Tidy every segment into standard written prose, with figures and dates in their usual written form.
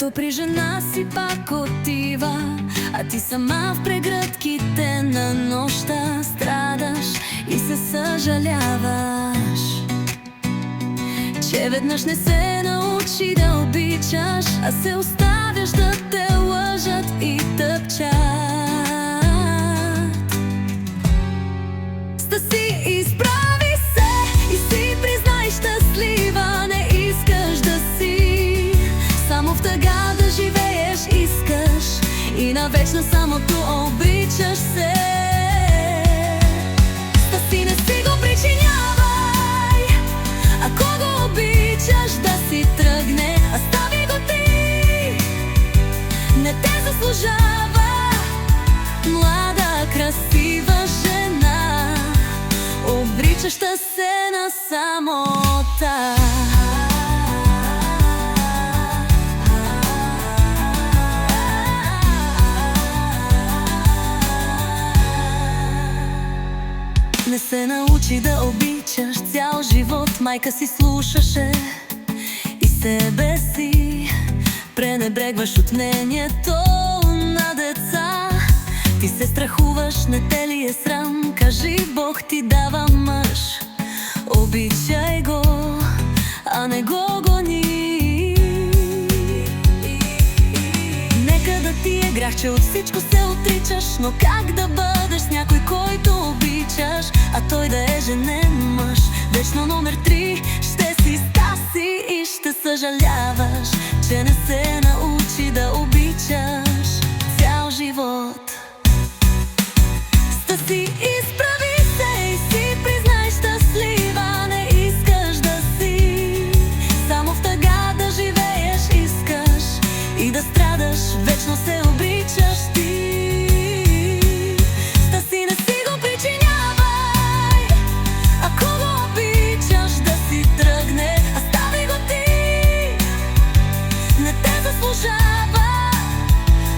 Като при жена си пак отива, а ти сама в прегръдките на нощта страдаш и се съжаляваш, че веднъж не се научи да обичаш, а се оставяш да те лъжат и тъпчат. Стаси, изправи се и си признай щастлива. Не искаш да си само в тъга да живееш, искаш и навечно самото обичаш се. Стаси, не си го причинявай, ако го обичаш да си тръгне, остави го ти, не те заслужава. Млада, красива жена, обричаща се на самота. Не се научи да обичаш цял живот, майка си слушаше и себе си пренебрегваш от мнението на деца. Ти се страхуваш, не те ли е срам? Кажи, Бог ти дава мъж, обичай го, а не го гони. Нека да ти е грях, че от всичко се отричаш, но как да бъдеш с някой, който обичаш, а той да е женен мъж? Вечно номер 3 ще си Стаси и ще съжаляваш, че не се научи да обичаш цял живот. Стаси, изправи се и си признай щастлива. Не искаш да си само в тъга да живееш, искаш и да страдаш, вечно се обичаш ти. Стаси, не си го причинявай, ако го обичаш да си тръгне, остави го ти, не те заслужава.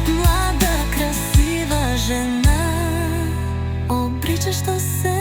Млада, красива жена, обричаща се